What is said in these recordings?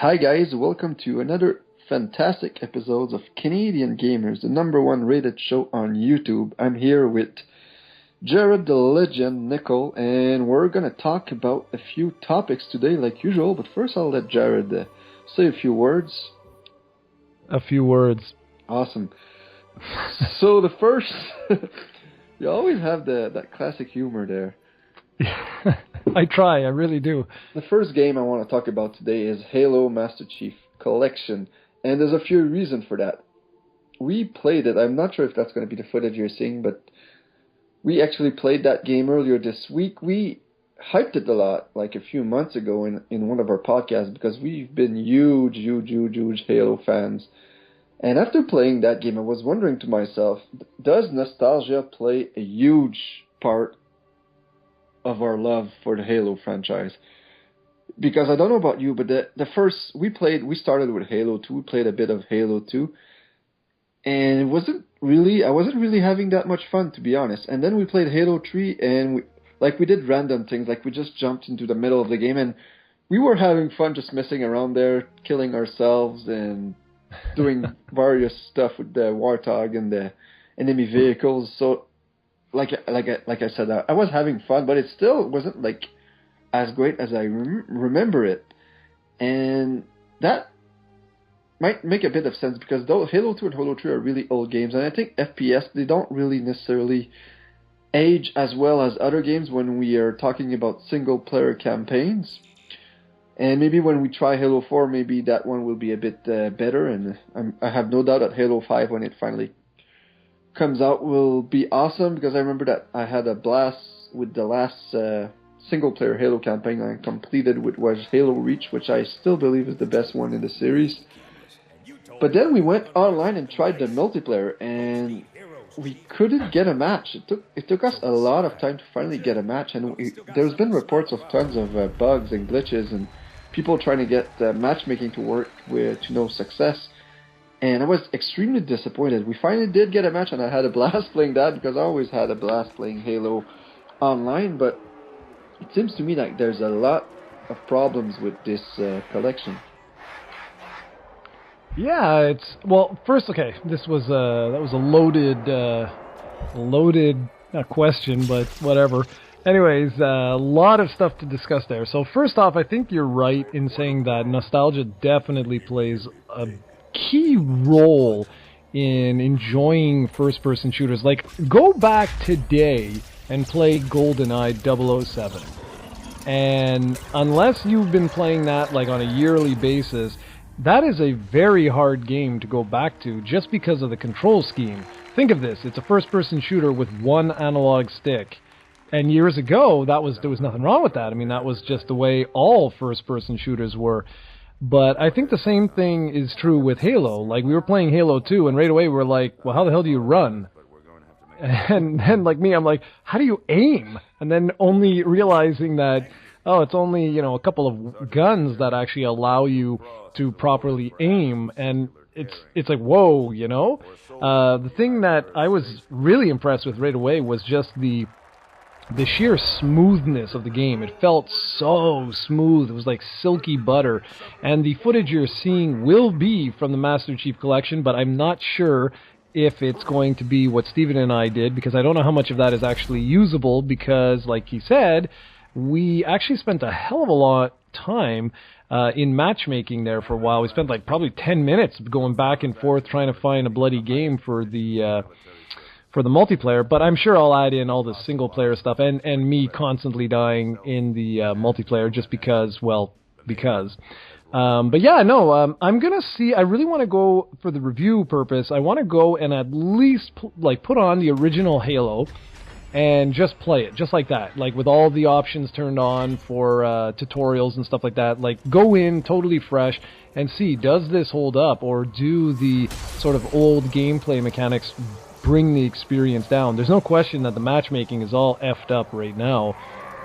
Hi guys, welcome to another fantastic episode of Canadian Gamers, the #1 rated show on YouTube. I'm here with Jarrod the Legend, Nicole, and we're gonna talk about a few topics today like usual, but first I'll let Jarrod say a few words. A few words. Awesome. So the first, you always have that classic humor there. I try, I really do. The first game I want to talk about today is Halo Master Chief Collection, and there's a few reasons for that. We played it, I'm not sure if that's going to be the footage you're seeing, but we actually played that game earlier this week. We hyped it a lot, like a few months ago in one of our podcasts, because we've been huge Halo fans. And after playing that game, I was wondering to myself, does nostalgia play a huge part of our love for the Halo franchise? Because I don't know about you, but the first we started with Halo 2, we played a bit of Halo 2, and I wasn't really having that much fun, to be honest. And then we played Halo 3, and we did random things, like we just jumped into the middle of the game, and we were having fun just messing around there, killing ourselves, and doing various stuff with the Warthog and the enemy vehicles. So like I said, I was having fun, but it still wasn't like as great as I remember it. And that might make a bit of sense because though Halo 2 and Halo 3 are really old games, and I think FPS, they don't really necessarily age as well as other games when we are talking about single-player campaigns. And maybe when we try Halo 4, maybe that one will be a bit better, and I have no doubt that Halo 5, when it finally comes out, will be awesome, because I remember that I had a blast with the last single-player Halo campaign I completed, which was Halo Reach, which I still believe is the best one in the series. But then we went online and tried the multiplayer, and we couldn't get a match. It took us a lot of time to finally get a match, and there's been reports of tons of bugs and glitches and people trying to get matchmaking to work to no success. And I was extremely disappointed. We finally did get a match, and I had a blast playing that, because I always had a blast playing Halo online, but it seems to me like there's a lot of problems with this collection. Yeah, first, okay, that was a loaded not question, but whatever. Anyways, a lot of stuff to discuss there. So first off, I think you're right in saying that nostalgia definitely plays a key role in enjoying first-person shooters. Like, go back today and play GoldenEye 007. And unless you've been playing that like on a yearly basis, that is a very hard game to go back to just because of the control scheme. Think of this, it's a first-person shooter with one analog stick. And years ago, there was nothing wrong with that. I mean, that was just the way all first-person shooters were. But I think the same thing is true with Halo. Like, we were playing Halo 2, and right away we were like, well, how the hell do you run? And then, like me, I'm like, how do you aim? And then only realizing that, oh, it's only, a couple of guns that actually allow you to properly aim, and it's like, whoa, The thing that I was really impressed with right away was just the sheer smoothness of the game. It felt so smooth. It was like silky butter. And the footage you're seeing will be from the Master Chief Collection, but I'm not sure if it's going to be what Steven and I did, because I don't know how much of that is actually usable, because, like he said, we actually spent a hell of a lot of time in matchmaking there for a while. We spent like probably 10 minutes going back and forth trying to find a bloody game for the multiplayer, but I'm sure I'll add in all the single-player stuff and me constantly dying in the multiplayer just because. But yeah, no, I'm going to see, I really want to go, for the review purpose, I want to go and at least put on the original Halo and just play it, just like that, like with all the options turned on for tutorials and stuff like that. Like, go in totally fresh and see, does this hold up, or do the sort of old gameplay mechanics bring the experience down? There's no question that the matchmaking is all effed up right now,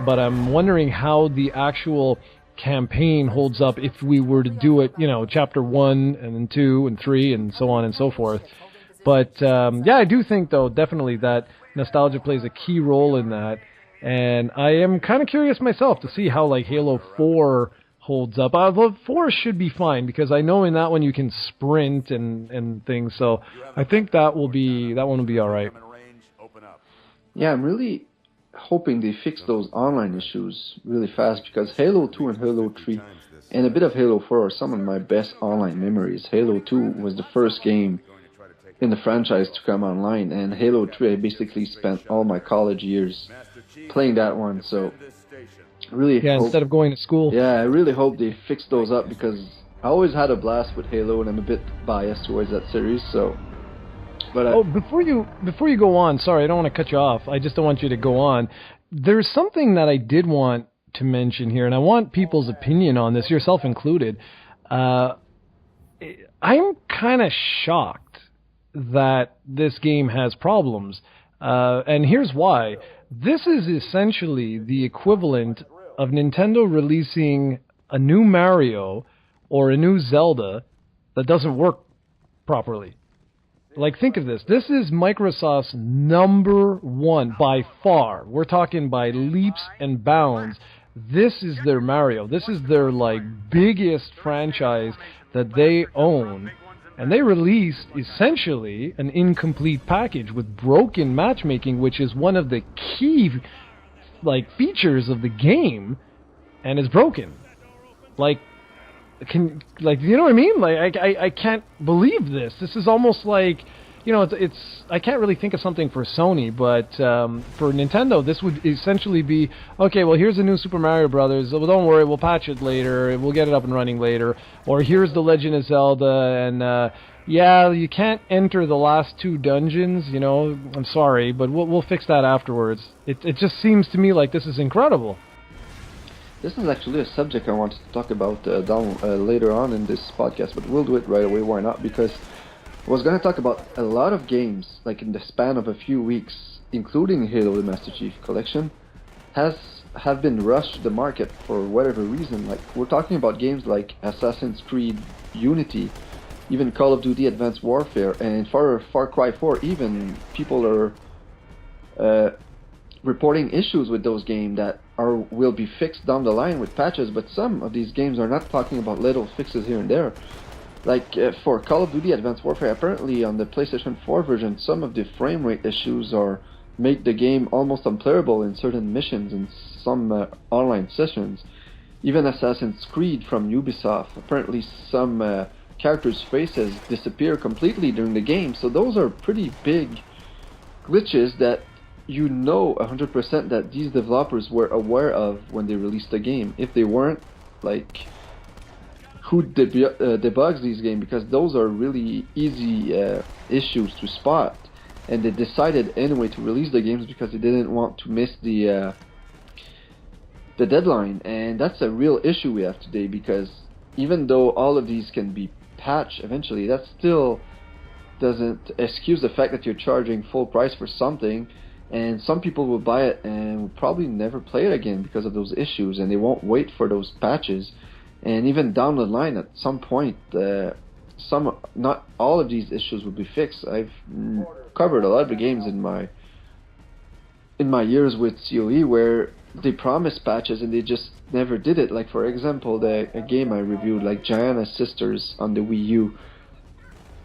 but I'm wondering how the actual campaign holds up if we were to do it, chapter 1 and then 2 and 3 and so on and so forth. But yeah, I do think, though, definitely that nostalgia plays a key role in that, and I am kind of curious myself to see how like Halo 4 holds up. The 4 should be fine because I know in that one you can sprint and things. So I think that one will be all right. Yeah, I'm really hoping they fix those online issues really fast because Halo 2 and Halo 3 and a bit of Halo 4 are some of my best online memories. Halo 2 was the first game in the franchise to come online, and Halo 3 I basically spent all my college years playing that one, so really hope, instead of going to school. Yeah, I really hope they fix those up because I always had a blast with Halo and I'm a bit biased towards that series, so... But before you go on, sorry, I don't want to cut you off. I just don't want you to go on. There's something that I did want to mention here, and I want people's opinion on this, yourself included. I'm kind of shocked that this game has problems, and here's why. This is essentially the equivalent of Nintendo releasing a new Mario or a new Zelda that doesn't work properly. Like, think of this. This is Microsoft's number one, by far. We're talking by leaps and bounds. This is their Mario. This is their, like, biggest franchise that they own. And they released, essentially, an incomplete package with broken matchmaking, which is one of the key, like, features of the game, and it's broken. Like, you know what I mean? Like, I can't believe this. This is almost like, you know, it's I can't really think of something for Sony, but for Nintendo, this would essentially be, okay, well, here's the new Super Mario Brothers. Well, don't worry, we'll patch it later. We'll get it up and running later. Or here's the Legend of Zelda, and yeah, you can't enter the last 2 dungeons. You know, I'm sorry, but we'll fix that afterwards. It just seems to me like this is incredible. This is actually a subject I wanted to talk about later on in this podcast, but we'll do it right away, why not? Because I was going to talk about a lot of games, like in the span of a few weeks, including Halo the Master Chief Collection, have been rushed to the market for whatever reason. Like, we're talking about games like Assassin's Creed Unity, even Call of Duty Advanced Warfare, and for Far Cry 4, even people are reporting issues with those games that will be fixed down the line with patches, but some of these games are not talking about little fixes here and there. Like for Call of Duty Advanced Warfare, apparently on the PlayStation 4 version, some of the frame rate issues make the game almost unplayable in certain missions and some online sessions. Even Assassin's Creed from Ubisoft, apparently some characters' faces disappear completely during the game, so those are pretty big glitches that you know 100% that these developers were aware of when they released the game. If they weren't, like, who debugs these games? Because those are really easy issues to spot, and they decided anyway to release the games because they didn't want to miss the deadline. And that's a real issue we have today, because even though all of these can be patched eventually, that still doesn't excuse the fact that you're charging full price for something. And some people will buy it and will probably never play it again because of those issues, and they won't wait for those patches. And even down the line, at some point, not all of these issues will be fixed. I've covered a lot of the games in my years with COE where they promised patches and they just never did it. Like, for example, a game I reviewed, like Gianna Sisters on the Wii U.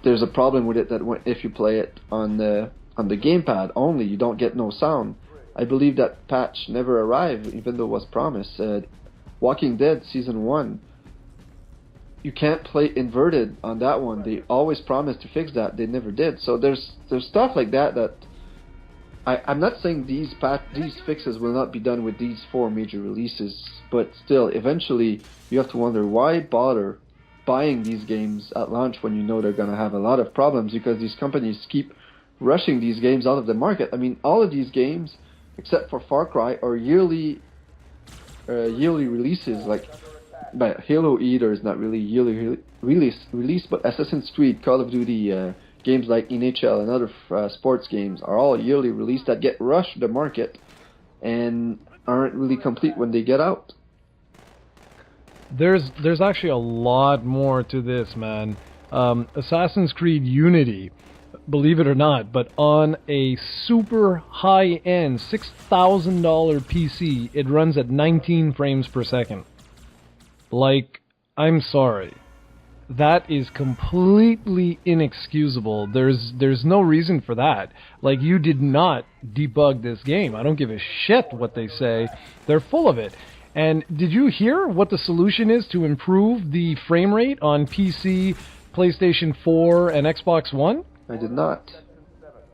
There's a problem with it that if you play it on the gamepad only, you don't get no sound. I believe that patch never arrived, even though it was promised. Walking Dead Season 1, you can't play inverted on that one. They always promised to fix that. They never did. So there's stuff like that I'm not saying these fixes will not be done with these 4 major releases, but still, eventually, you have to wonder, why bother buying these games at launch when you know they're going to have a lot of problems, because these companies keep rushing these games out of the market. I mean, all of these games, except for Far Cry, are yearly releases. Like, but Halo either is not really yearly release, but Assassin's Creed, Call of Duty, games like NHL and other sports games are all yearly release that get rushed to the market and aren't really complete when they get out. There's actually a lot more to this, man. Assassin's Creed Unity, believe it or not, but on a super high-end $6,000 PC, it runs at 19 frames per second. Like, I'm sorry. That is completely inexcusable. There's no reason for that. Like, you did not debug this game. I don't give a shit what they say. They're full of it. And did you hear what the solution is to improve the frame rate on PC, PlayStation 4, and Xbox One? I did not.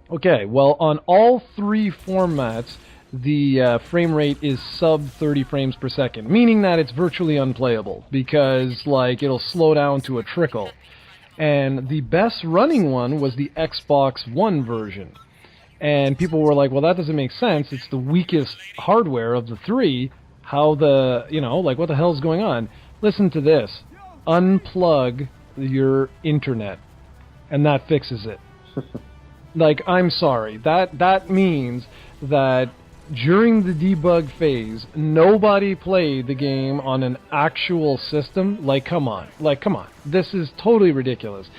Okay, well, on all three formats, the frame rate is sub 30 frames per second, meaning that it's virtually unplayable because, like, it'll slow down to a trickle. And the best running one was the Xbox One version. And people were like, well, that doesn't make sense. It's the weakest hardware of the three. How the, like, what the hell's going on? Listen to this. Unplug your internet, and that fixes it. Like, I'm sorry. That means that during the debug phase, nobody played the game on an actual system. Like, come on. This is totally ridiculous.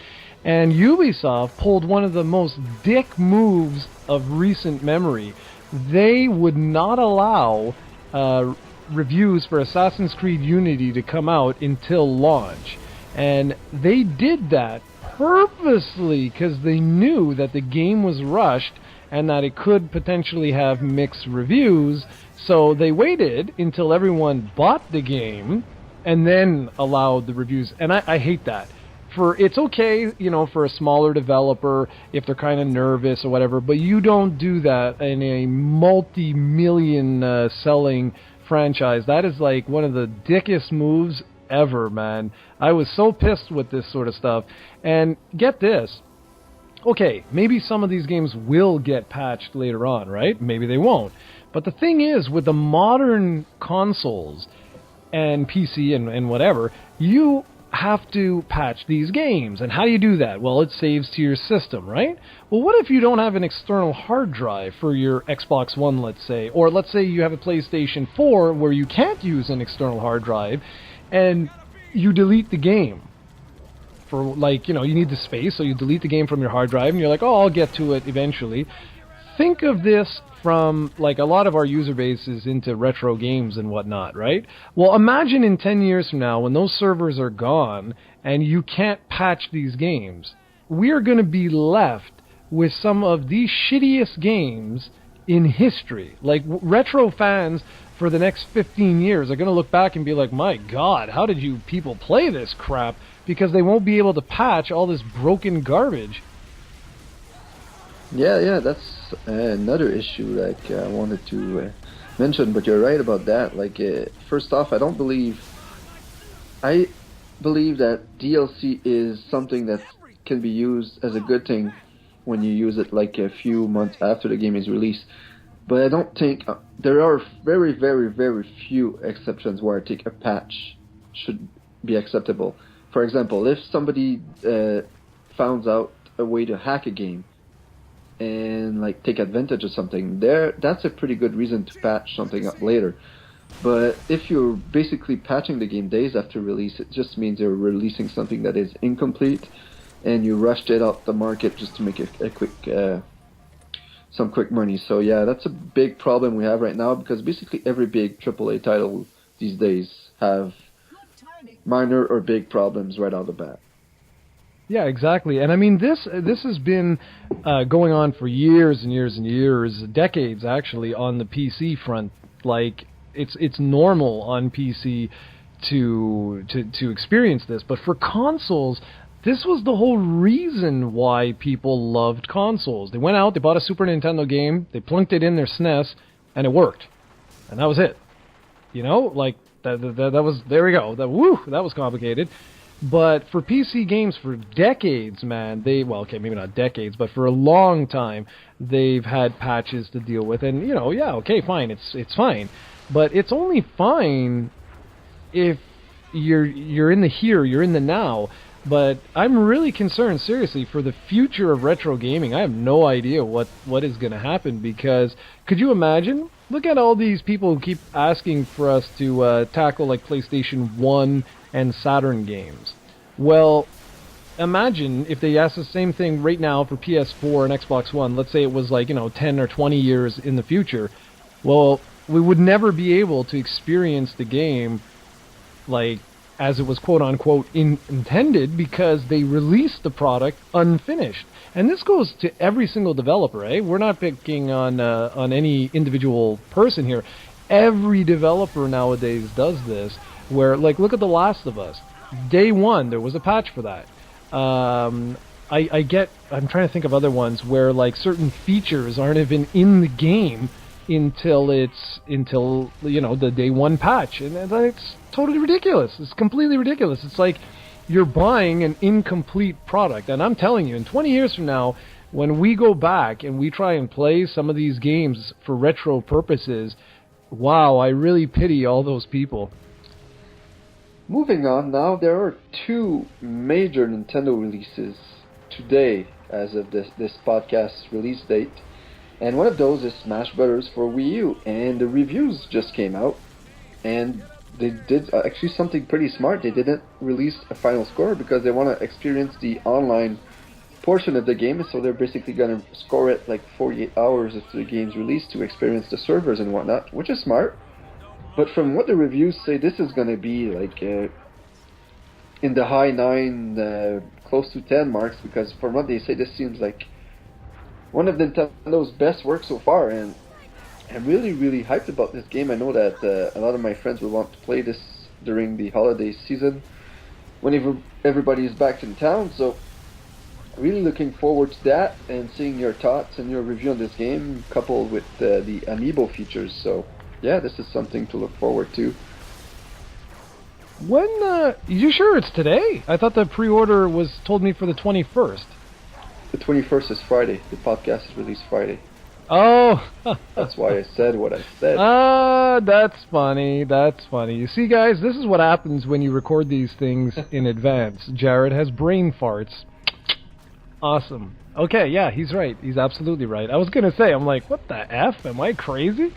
And Ubisoft pulled one of the most dick moves of recent memory. They would not allow reviews for Assassin's Creed Unity to come out until launch. And they did that purposely because they knew that the game was rushed and that it could potentially have mixed reviews. So they waited until everyone bought the game and then allowed the reviews. And I hate that. It's okay, for a smaller developer if they're kind of nervous or whatever, but you don't do that in a multi-million selling franchise. That is like one of the dickest moves ever, man. I was so pissed with this sort of stuff. And get this. Okay, maybe some of these games will get patched later on, right? Maybe they won't. But the thing is, with the modern consoles and PC and whatever, you have to patch these games. And how do you do that? Well, it saves to your system, right? Well, what if you don't have an external hard drive for your Xbox One, let's say? Or let's say you have a PlayStation 4 where you can't use an external hard drive, and you delete the game. For, like, you need the space, so you delete the game from your hard drive, and you're like, oh, I'll get to it eventually. Think of this from, like, a lot of our user base is into retro games and whatnot, right? Well, imagine in 10 years from now, when those servers are gone, and you can't patch these games. We're going to be left with some of the shittiest games in history. Like, retro fans for the next 15 years are going to look back and be like, my God, how did you people play this crap? Because they won't be able to patch all this broken garbage. Yeah, that's another issue I wanted to mention, but you're right about that. Like, first off, I believe that DLC is something that can be used as a good thing when you use it like a few months after the game is released. But I don't think there are very, very, very few exceptions where I think a patch should be acceptable. For example, if somebody finds out a way to hack a game and like take advantage of something, that's a pretty good reason to patch something up later. But if you're basically patching the game days after release, it just means you're releasing something that is incomplete, and you rushed it out the market just to make some quick money. So yeah, that's a big problem we have right now, because basically every big AAA title these days have minor or big problems right out of the bat. Yeah, exactly. And I mean, this has been going on for years and years and years, decades actually, on the PC front. Like, it's normal on PC to experience this, but for consoles, this was the whole reason why people loved consoles. They went out, they bought a Super Nintendo game, they plunked it in their SNES, and it worked, and that was it. Like that was, there we go. That was complicated. But for PC games for decades, man, maybe not decades, but for a long time, they've had patches to deal with. And, okay, fine, it's fine. But it's only fine if you're in the here, you're in the now. But I'm really concerned, seriously, for the future of retro gaming. I have no idea what is going to happen, because could you imagine? Look at all these people who keep asking for us to tackle like PlayStation 1 and Saturn games. Well, imagine if they asked the same thing right now for PS4 and Xbox One. Let's say it was like, 10 or 20 years in the future. Well, we would never be able to experience the game like as it was quote-unquote intended, because they released the product unfinished. And this goes to every single developer, eh? We're not picking on any individual person here. Every developer nowadays does this, where, like, look at The Last of Us. Day one, there was a patch for that. I'm trying to think of other ones where, like, certain features aren't even in the game until the day one patch, and it's totally ridiculous. It's completely ridiculous. It's like you're buying an incomplete product, and I'm telling you, in 20 years from now, when we go back and we try and play some of these games for retro purposes, wow, I really pity all those people. Moving on now, there are two major Nintendo releases today as of this podcast's release date. And one of those is Smash Brothers for Wii U, and the reviews just came out, and they did actually something pretty smart. They didn't release a final score because they want to experience the online portion of the game, so they're basically going to score it like 48 hours after the game's release to experience the servers and whatnot, which is smart. But from what the reviews say, this is going to be like in the high 9, close to 10 marks, because from what they say, this seems like one of Nintendo's best work so far, and I'm really, really hyped about this game. I know that a lot of my friends will want to play this during the holiday season, whenever everybody is back in town, so really looking forward to that, and seeing your thoughts and your review on this game, coupled with the amiibo features, so yeah, this is something to look forward to. When, you sure it's today? I thought the pre-order was told me for the 21st. The 21st is Friday. The podcast is released Friday. Oh! That's why I said what I said. That's funny. That's funny. You see, guys, this is what happens when you record these things in advance. Jarrod has brain farts. Awesome. Okay, yeah, he's right. He's absolutely right. I was going to say, I'm like, what the F? Am I crazy?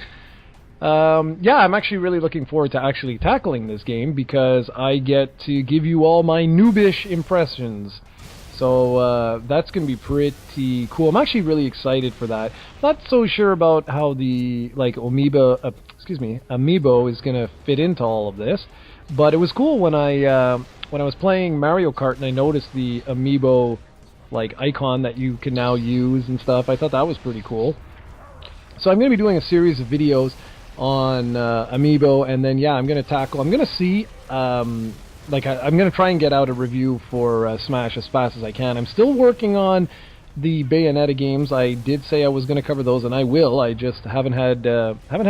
Yeah, I'm actually really looking forward to actually tackling this game, because I get to give you all my noobish impressions. So that's going to be pretty cool. I'm actually really excited for that. Not so sure about how the amiibo is going to fit into all of this, but it was cool when I was playing Mario Kart and I noticed the amiibo icon that you can now use and stuff. I thought that was pretty cool. So I'm going to be doing a series of videos on amiibo, and then I'm going to see. I'm going to try and get out a review for Smash as fast as I can. I'm still working on the Bayonetta games. I did say I was going to cover those, and I will. I just haven't had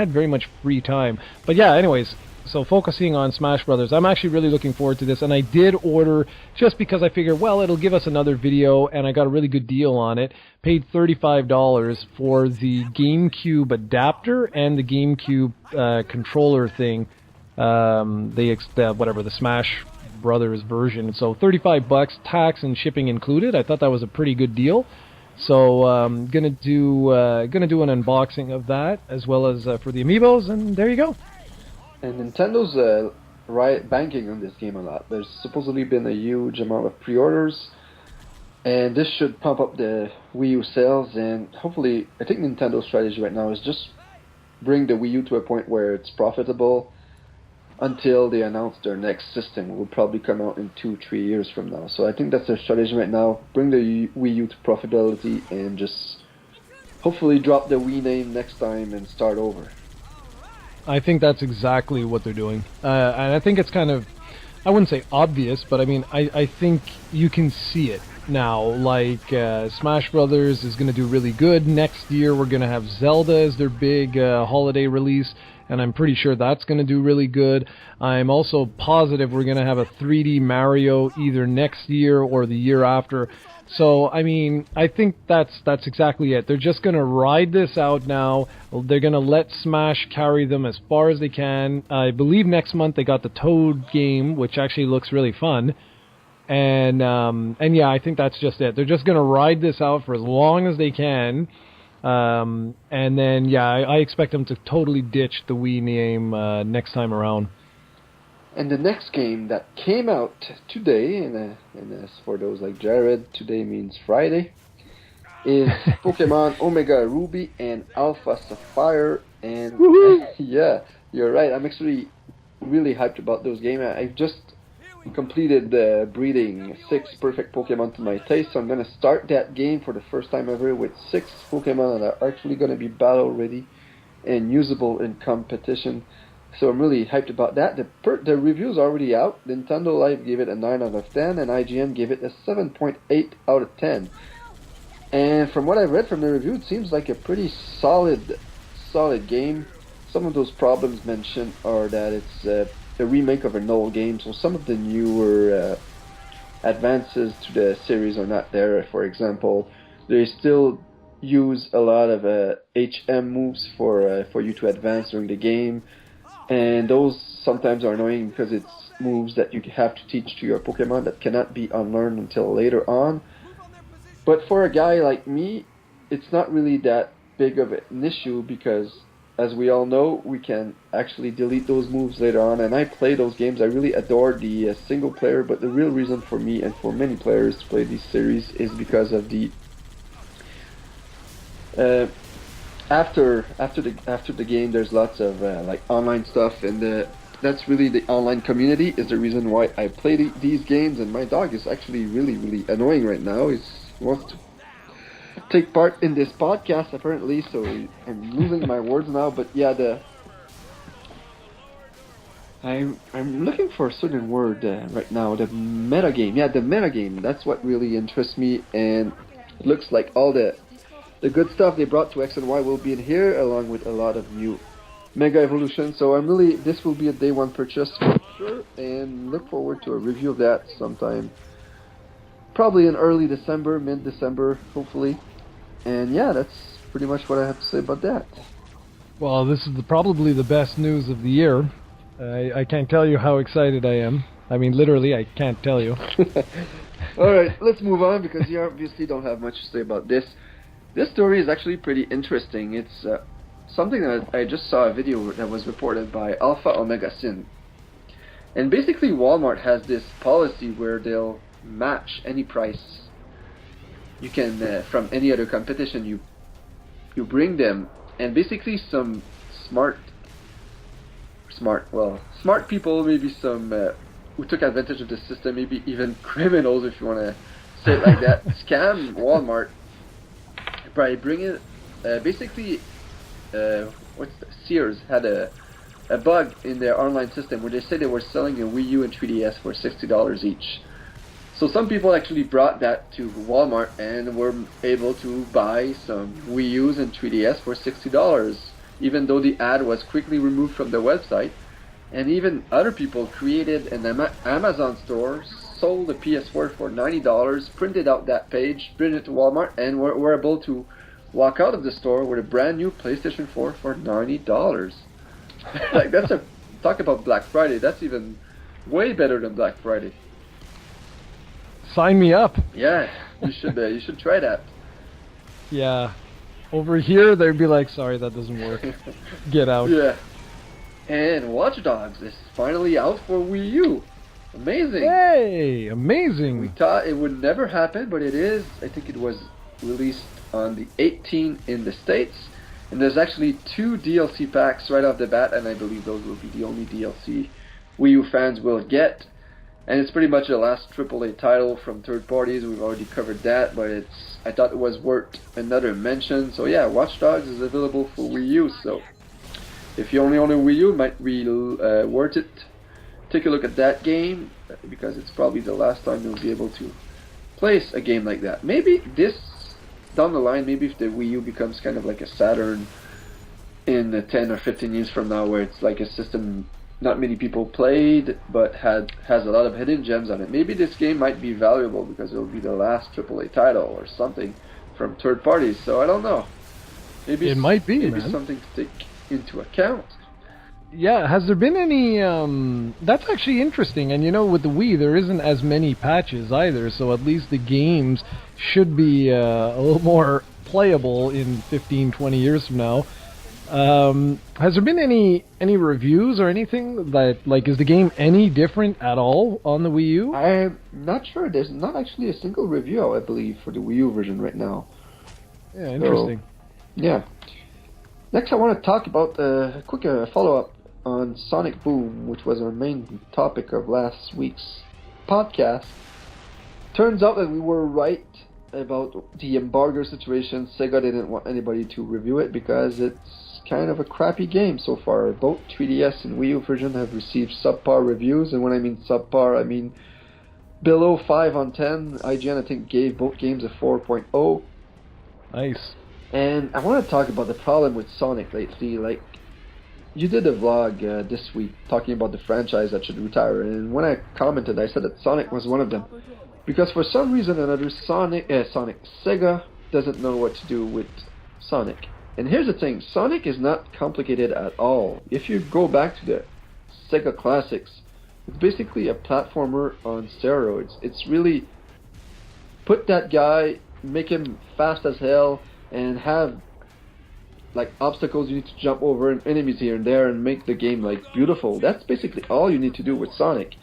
very much free time. But yeah, anyways, so focusing on Smash Brothers, I'm actually really looking forward to this, and I did order just because I figured, well, it'll give us another video, and I got a really good deal on it. Paid $35 for the GameCube adapter and the GameCube controller thing. The Smash Brothers version. So $35, tax and shipping included. I thought that was a pretty good deal. So gonna do an unboxing of that, as well as for the amiibos, and there you go. And Nintendo's banking on this game a lot. There's supposedly been a huge amount of pre-orders, and this should pump up the Wii U sales, and hopefully, I think Nintendo's strategy right now is just bring the Wii U to a point where it's profitable until they announce their next system. It will probably come out in 2-3 years from now. So I think that's their strategy right now. Bring the Wii U to profitability and just hopefully drop the Wii name next time and start over. I think that's exactly what they're doing. And I think it's kind of, I wouldn't say obvious, but I mean, I think you can see it now. Smash Brothers is going to do really good. Next year we're going to have Zelda as their big holiday release, and I'm pretty sure that's going to do really good. I'm also positive we're going to have a 3D Mario either next year or the year after. So, I mean, I think that's exactly it. They're just going to ride this out now. They're going to let Smash carry them as far as they can. I believe next month they got the Toad game, which actually looks really fun. And yeah, I think that's just it. They're just going to ride this out for as long as they can. And then, yeah, I expect them to totally ditch the Wii name next time around. And the next game that came out today, and as for those like Jarrod, today means Friday, is Pokemon Omega Ruby and Alpha Sapphire. And yeah, you're right. I'm actually really hyped about those games. completed breeding 6 perfect Pokemon to my taste, so I'm going to start that game for the first time ever with 6 Pokemon that are actually going to be battle ready and usable in competition. So I'm really hyped about that. The review's already out. Nintendo Life gave it a 9 out of 10, and IGN gave it a 7.8 out of 10. And from what I've read from the review, it seems like a pretty solid game. Some of those problems mentioned are that it's a remake of an old game, so some of the newer advances to the series are not there. For example, they still use a lot of HM moves for you to advance during the game, and those sometimes are annoying because it's moves that you have to teach to your Pokemon that cannot be unlearned until later on. But for a guy like me, it's not really that big of an issue because, as we all know, we can actually delete those moves later on. And I play those games. I really adore the single player, but the real reason for me and for many players to play this series is because of the after the game, there's lots of like online stuff, and that's really the online community is the reason why I play these games. And my dog is actually really annoying right now. He wants to take part in this podcast apparently, so I'm losing my words now. But yeah, I'm looking for a certain word right now. The metagame, yeah, the metagame. That's what really interests me, and it looks like all the good stuff they brought to X and Y will be in here, along with a lot of new Mega Evolution. So this will be a day one purchase for sure, and look forward to a review of that sometime, probably in early December, mid-December, hopefully. And yeah, that's pretty much what I have to say about that. Well, this is probably the best news of the year. I can't tell you how excited I am. I mean, literally, I can't tell you. Alright, let's move on, because you obviously don't have much to say about this. This story is actually pretty interesting. It's something that I just saw a video that was reported by Alpha Omega Sin. And basically Walmart has this policy where they'll match any price you can from any other competition you bring them. And basically some smart people, maybe some who took advantage of the system, maybe even criminals if you want to say it like that, scam Walmart by bringing Sears had a bug in their online system where they said they were selling a Wii U and 3DS for $60 each. So some people actually brought that to Walmart and were able to buy some Wii U's and 3DS for $60, even though the ad was quickly removed from the website. And even other people created an Amazon store, sold a PS4 for $90, printed out that page, printed it to Walmart, and were able to walk out of the store with a brand new PlayStation 4 for $90. Like, talk about Black Friday. That's even way better than Black Friday. Sign me up. Yeah, you should try that. Yeah. Over here, they'd be like, sorry, that doesn't work. Get out. Yeah. And Watch Dogs is finally out for Wii U. Amazing. Hey, amazing. We thought it would never happen, but it is. I think it was released on the 18th in the States. And there's actually 2 DLC packs right off the bat, and I believe those will be the only DLC Wii U fans will get. And it's pretty much the last AAA title from third parties. We've already covered that, but I thought it was worth another mention. So yeah, Watch Dogs is available for Wii U. So if you only own a Wii U, it might be worth it. Take a look at that game, because it's probably the last time you'll be able to place a game like that. Maybe this, down the line, maybe if the Wii U becomes kind of like a Saturn in 10 or 15 years from now, where it's like a system not many people played, but has a lot of hidden gems on it. Maybe this game might be valuable because it'll be the last AAA title or something from third parties. So I don't know. Maybe it might be, maybe man. Something to take into account. Yeah, has there been any, that's actually interesting, and with the Wii, there isn't as many patches either, so at least the games should be a little more playable in 15, 20 years from now. Has there been any reviews or anything that, like, is the game any different at all on the Wii U? I'm not sure. There's not actually a single review, I believe, for the Wii U version right now. Yeah, interesting. So, yeah. Next, I want to talk about a quick follow-up on Sonic Boom, which was our main topic of last week's podcast. Turns out that we were right about the embargo situation. Sega didn't want anybody to review it because it's kind of a crappy game so far. Both 3DS and Wii U version have received subpar reviews, and when I mean subpar, I mean below 5 on 10. IGN, I think, gave both games a 4.0. Nice. And I want to talk about the problem with Sonic lately. Like, you did a vlog this week talking about the franchise that should retire, and when I commented, I said that Sonic was one of them. Because for some reason or another, Sega doesn't know what to do with Sonic. And here's the thing, Sonic is not complicated at all. If you go back to the Sega classics, it's basically a platformer on steroids. It's really put that guy, make him fast as hell, and have like obstacles you need to jump over and enemies here and there and make the game like beautiful. That's basically all you need to do with Sonic.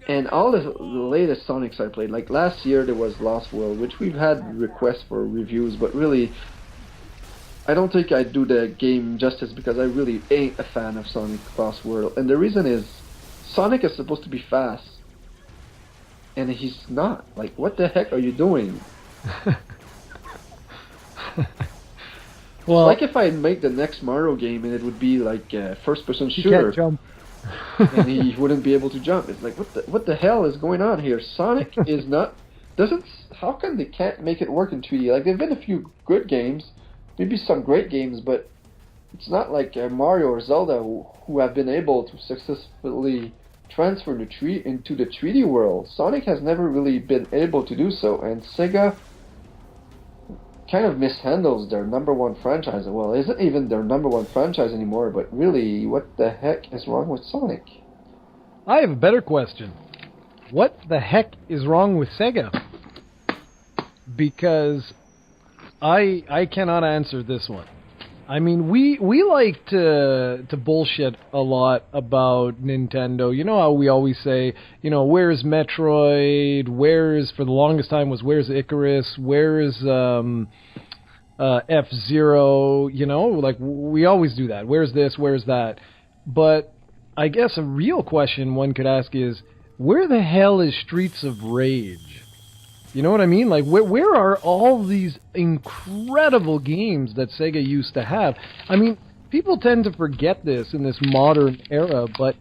And all the latest Sonics I played, like last year there was Lost World, which we've had requests for reviews, but really I don't think I'd do the game justice because I really ain't a fan of Sonic Lost World. And the reason is, Sonic is supposed to be fast, and he's not. Like, what the heck are you doing? Well, like if I make the next Mario game and it would be like a first-person shooter. You can't jump. And he wouldn't be able to jump. It's like, what the hell is going on here? Sonic is not, how come they can't make it work in 3D? Like, there've been a few good games, maybe some great games, but it's not like Mario or Zelda who have been able to successfully transfer into the 3D world. Sonic has never really been able to do so, and Sega kind of mishandles their number one franchise. Well, it isn't even their number one franchise anymore, but really, what the heck is wrong with Sonic? I have a better question. What the heck is wrong with Sega? Because I cannot answer this one. I mean, we like to bullshit a lot about Nintendo. You know how we always say, you know, where's Metroid? For the longest time where's Icarus? Where's F-Zero? You know, like, we always do that. Where's this? Where's that? But I guess a real question one could ask is, where the hell is Streets of Rage? You know what I mean? Like, where are all these incredible games that Sega used to have? I mean, people tend to forget this in this modern era, but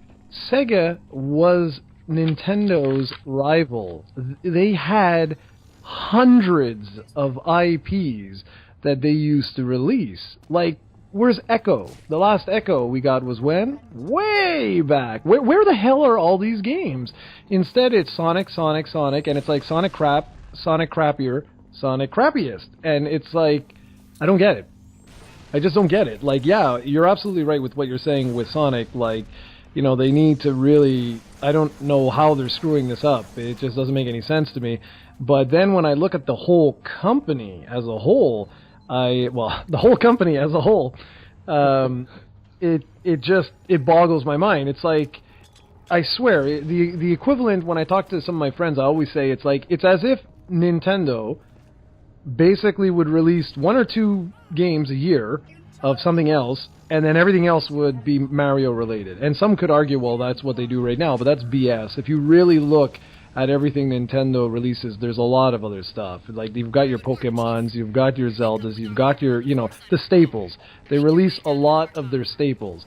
Sega was Nintendo's rival. They had hundreds of IPs that they used to release. Like, where's Echo? The last Echo we got was when? Way back. Where the hell are all these games? Instead, it's Sonic, Sonic, Sonic, and it's like Sonic crap, Sonic crappier, Sonic crappiest. And it's like, I don't get it. I just don't get it. Like, yeah, you're absolutely right with what you're saying with Sonic. Like, you know, they need to really, I don't know how they're screwing this up. It just doesn't make any sense to me. But then when I look at the whole company as a whole, the whole company as a whole, it boggles my mind. It's like, I swear, the equivalent, when I talk to some of my friends, I always say it's like, it's as if Nintendo basically would release 1 or 2 games a year of something else, and then everything else would be Mario related. And some could argue, well, that's what they do right now, but that's BS. If you really look at everything Nintendo releases, there's a lot of other stuff. Like, you've got your Pokemons, you've got your Zeldas, you've got your, you know, the staples. They release a lot of their staples.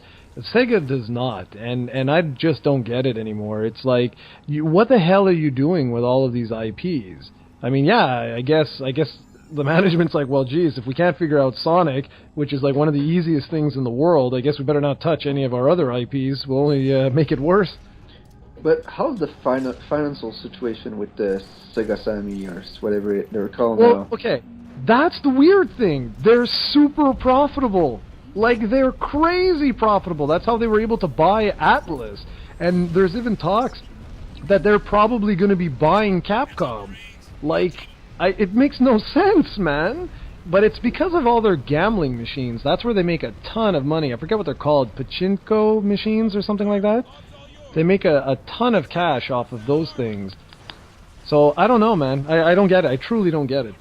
Sega does not, and I just don't get it anymore. It's like, what the hell are you doing with all of these IPs? I mean, yeah, I guess the management's like, well, geez, if we can't figure out Sonic, which is like one of the easiest things in the world, I guess we better not touch any of our other IPs. We'll only make it worse. But how's the financial situation with the Sega Sammy, or whatever they're called now? Well, okay, that's the weird thing. They're super profitable. Like, they're crazy profitable. That's how they were able to buy Atlas. And there's even talks that they're probably going to be buying Capcom. Like, it makes no sense, man. But it's because of all their gambling machines. That's where they make a ton of money. I forget what they're called. Pachinko machines or something like that? They make a ton of cash off of those things. So, I don't know, man. I don't get it. I truly don't get it.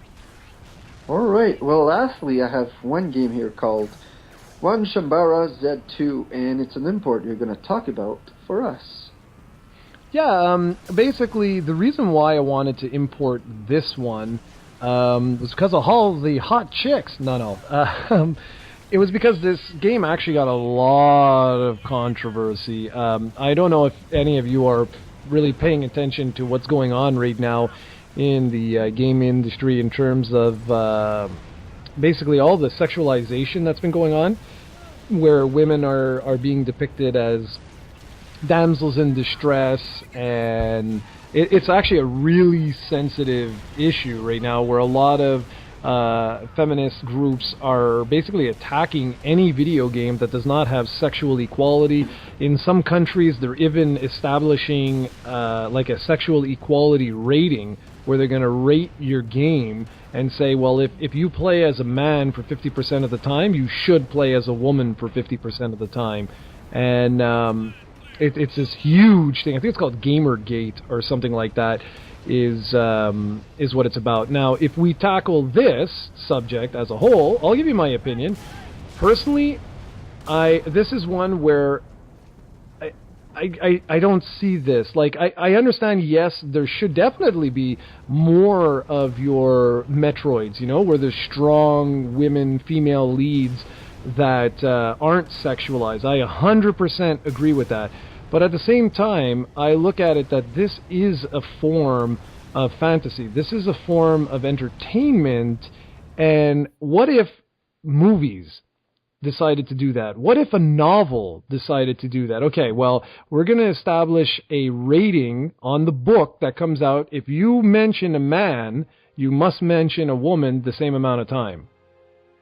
Alright, well, lastly, I have one game here called One Shambara Z2, and it's an import you're going to talk about for us. Yeah, basically, the reason why I wanted to import this one was because of all the hot chicks. No. It was because this game actually got a lot of controversy. I don't know if any of you are really paying attention to what's going on right now in the game industry in terms of basically all the sexualization that's been going on, where women are being depicted as damsels in distress, and it's actually a really sensitive issue right now where a lot of feminist groups are basically attacking any video game that does not have sexual equality. In some countries, they're even establishing like a sexual equality rating where they're going to rate your game and say, well, if you play as a man for 50% of the time, you should play as a woman for 50% of the time. And it's this huge thing. I think it's called GamerGate or something like that. Is what it's about. Now, if we tackle this subject as a whole, I'll give you my opinion. Personally, this is one where I don't see this. Like, I understand, yes, there should definitely be more of your Metroids, you know, where there's strong women, female leads that aren't sexualized. I 100% agree with that. But at the same time, I look at it that this is a form of fantasy. This is a form of entertainment. And what if movies decided to do that? What if a novel decided to do that? Okay, well, we're going to establish a rating on the book that comes out. If you mention a man, you must mention a woman the same amount of time.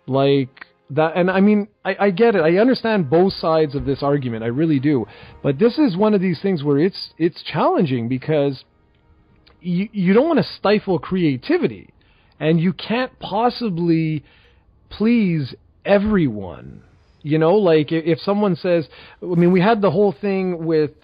Like that, and I mean, I get it. I understand both sides of this argument. I really do. But this is one of these things where it's challenging because you don't want to stifle creativity, and you can't possibly please everyone. You know, like if someone says, I mean, we had the whole thing with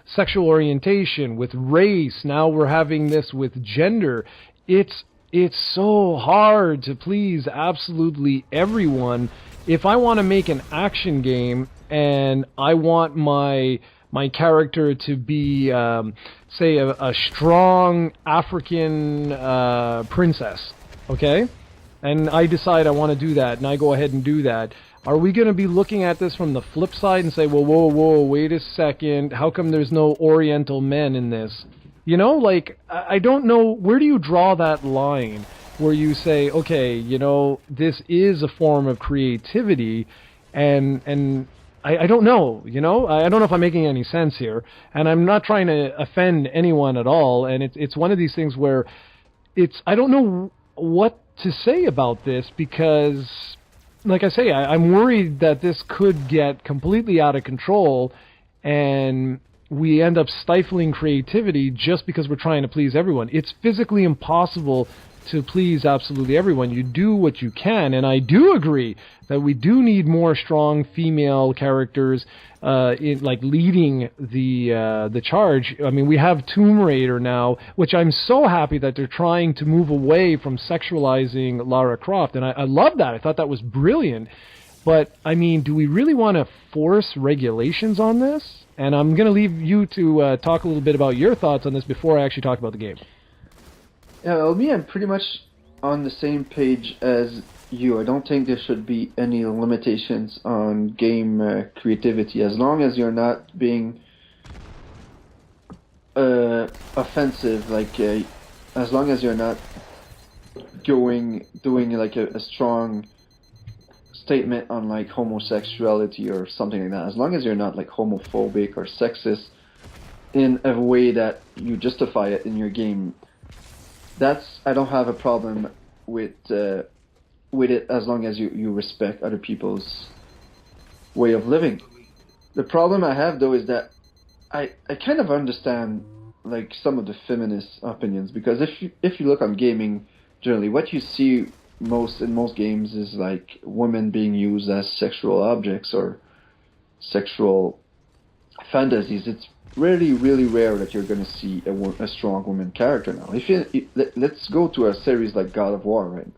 sexual orientation, with race. Now we're having this with gender. It's so hard to please absolutely everyone. If I want to make an action game and I want my character to be, say, a strong African princess, okay? And I decide I want to do that, and I go ahead and do that. Are we going to be looking at this from the flip side and say, well, whoa, wait a second, how come there's no Oriental men in this? You know, like, I don't know, where do you draw that line where you say, okay, you know, this is a form of creativity, and I don't know, you know? I don't know if I'm making any sense here, and I'm not trying to offend anyone at all, and it's one of these things where I don't know what to say about this because, like I say, I'm worried that this could get completely out of control, and we end up stifling creativity just because we're trying to please everyone. It's physically impossible to please absolutely everyone. You do what you can, and I do agree that we do need more strong female characters in like leading the charge. I mean, we have Tomb Raider now, which I'm so happy that they're trying to move away from sexualizing Lara Croft, and I love that. I thought that was brilliant. But, I mean, do we really want to force regulations on this? And I'm going to leave you to talk a little bit about your thoughts on this before I actually talk about the game. Yeah, well, me, I'm pretty much on the same page as you. I don't think there should be any limitations on game creativity, as long as you're not being offensive, like as long as you're not doing like a strong statement on like homosexuality or something like that. As long as you're not like homophobic or sexist in a way that you justify it in your game, I don't have a problem with it, as long as you respect other people's way of living. The problem I have though is that I kind of understand like some of the feminist opinions, because if you look on gaming generally, what you see in most games is like women being used as sexual objects or sexual fantasies. It's really, really rare that you're going to see a strong woman character now. Let's go to a series like God of War, right?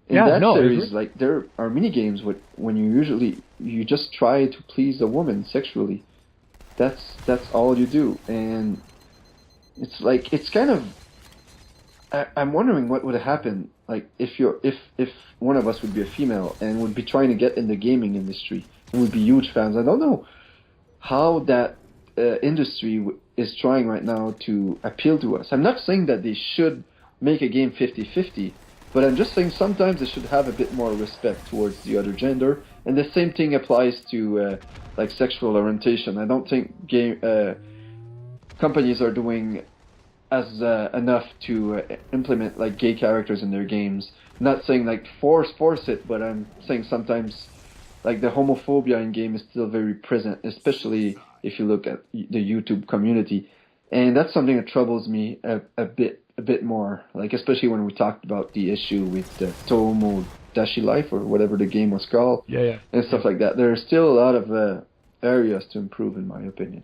In that series, like, there are mini games when you just try to please a woman sexually, that's all you do, and it's like it's kind of. I'm wondering what would happen, like if one of us would be a female and would be trying to get in the gaming industry and would be huge fans. I don't know how that industry is trying right now to appeal to us. I'm not saying that they should make a game 50-50, but I'm just saying sometimes they should have a bit more respect towards the other gender. And the same thing applies to like sexual orientation. I don't think game companies are doing as enough to implement like gay characters in their games. Not saying like force it, but I'm saying sometimes like the homophobia in game is still very present, especially if you look at the YouTube community, and that's something that troubles me a bit more. Like especially when we talked about the issue with the Tomodachi Life or whatever the game was called, and stuff like that. There are still a lot of areas to improve, in my opinion.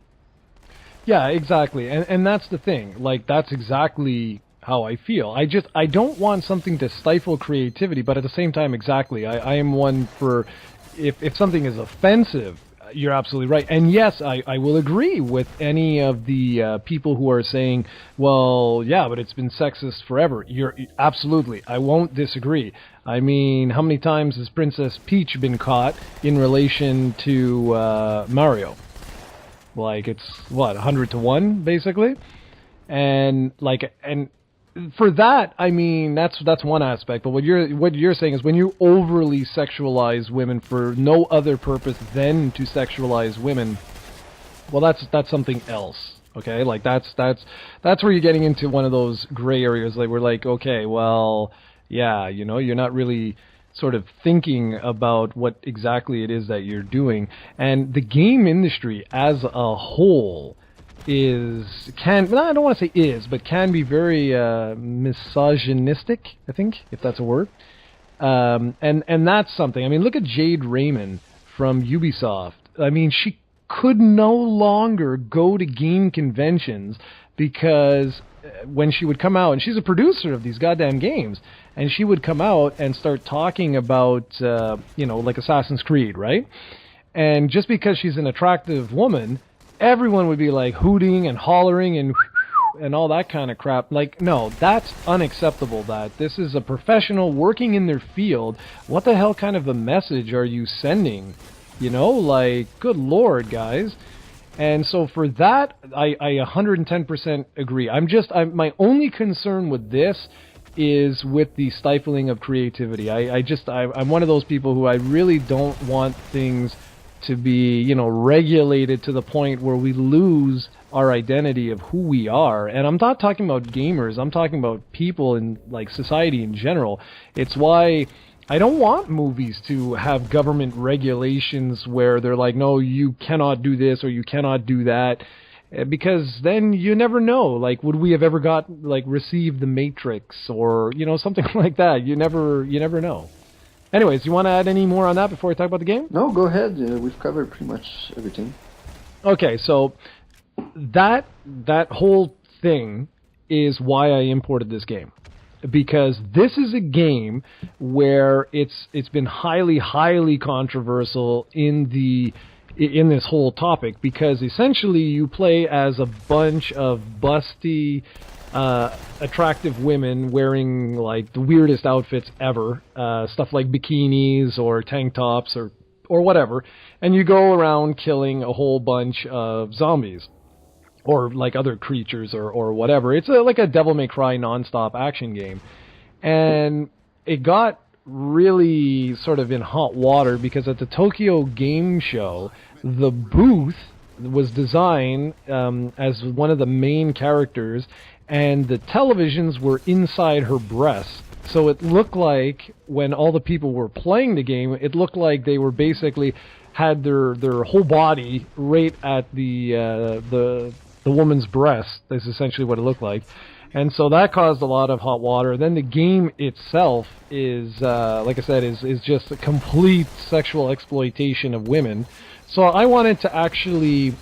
Yeah, exactly, and that's the thing. Like that's exactly how I feel. I don't want something to stifle creativity, but at the same time, exactly, I am one for if something is offensive. You're absolutely right. And yes, I will agree with any of the people who are saying, well, yeah, but it's been sexist forever. You're absolutely. I won't disagree. I mean, how many times has Princess Peach been caught in relation to Mario? Like, it's, what, 100 to 1, basically? And, like, and for that, I mean, that's one aspect. But what you're saying is when you overly sexualize women for no other purpose than to sexualize women, well, that's something else. Okay, like that's where you're getting into one of those gray areas. Like we're like, okay, well, yeah, you know, you're not really sort of thinking about what exactly it is that you're doing, and the game industry as a whole can be very misogynistic, I think, if that's a word. And that's something. I mean, look at Jade Raymond from Ubisoft. I mean, she could no longer go to game conventions because when she would come out, and she's a producer of these goddamn games, and she would come out and start talking about, like Assassin's Creed, right? And just because she's an attractive woman, everyone would be like hooting and hollering and all that kind of crap. Like, no, that's unacceptable. That this is a professional working in their field. What the hell kind of a message are you sending? You know, like, good Lord, guys. And so for that, I 110% agree. My only concern with this is with the stifling of creativity. I'm one of those people who I really don't want things to be, regulated to the point where we lose our identity of who we are. And I'm not talking about gamers. I'm talking about people in, like, society in general. It's why I don't want movies to have government regulations where they're like, no, you cannot do this or you cannot do that. Because then you never know. Like, would we have ever received The Matrix or, something like that? You never know. Anyways, you want to add any more on that before we talk about the game? No, go ahead. We've covered pretty much everything. Okay, so that whole thing is why I imported this game. Because this is a game where it's been highly controversial in this whole topic, because essentially you play as a bunch of busty, attractive women wearing like the weirdest outfits ever, stuff like bikinis or tank tops or whatever, and you go around killing a whole bunch of zombies or like other creatures or whatever. It's like a Devil May Cry non-stop action game, and it got really sort of in hot water because at the Tokyo Game Show, the booth was designed as one of the main characters, and the televisions were inside her breasts. So it looked like when all the people were playing the game, it looked like they were basically had their whole body right at the woman's breast. That's essentially what it looked like. And so that caused a lot of hot water. Then the game itself is, like I said, is just a complete sexual exploitation of women. So I wanted to actually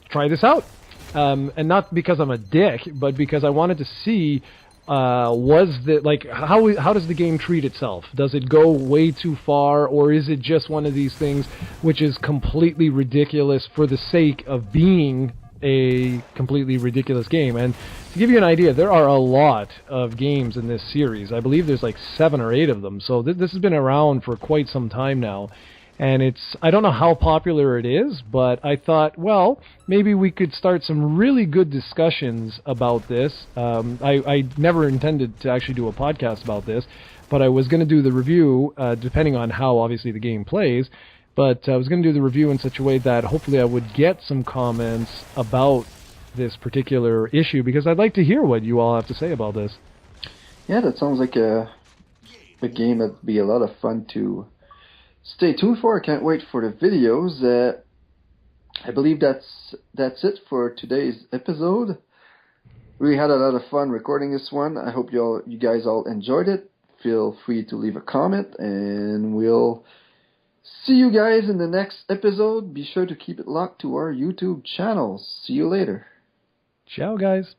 try this out. And not because I'm a dick, but because I wanted to see Was the how does the game treat itself? Does it go way too far, or is it just one of these things which is completely ridiculous for the sake of being a completely ridiculous game? And to give you an idea, there are a lot of games in this series. I believe there's like 7 or 8 of them. So this has been around for quite some time now. And I don't know how popular it is, but I thought, well, maybe we could start some really good discussions about this. I never intended to actually do a podcast about this, but I was going to do the review, depending on how, obviously, the game plays. But I was going to do the review in such a way that hopefully I would get some comments about this particular issue, because I'd like to hear what you all have to say about this. Yeah, that sounds like a game that'd be a lot of fun to stay tuned for. I can't wait for the videos. I believe that's it for today's episode. We had a lot of fun recording this one. I hope you guys all enjoyed it. Feel free to leave a comment, and we'll see you guys in the next episode. Be sure to keep it locked to our YouTube channel. See you later. Ciao, guys.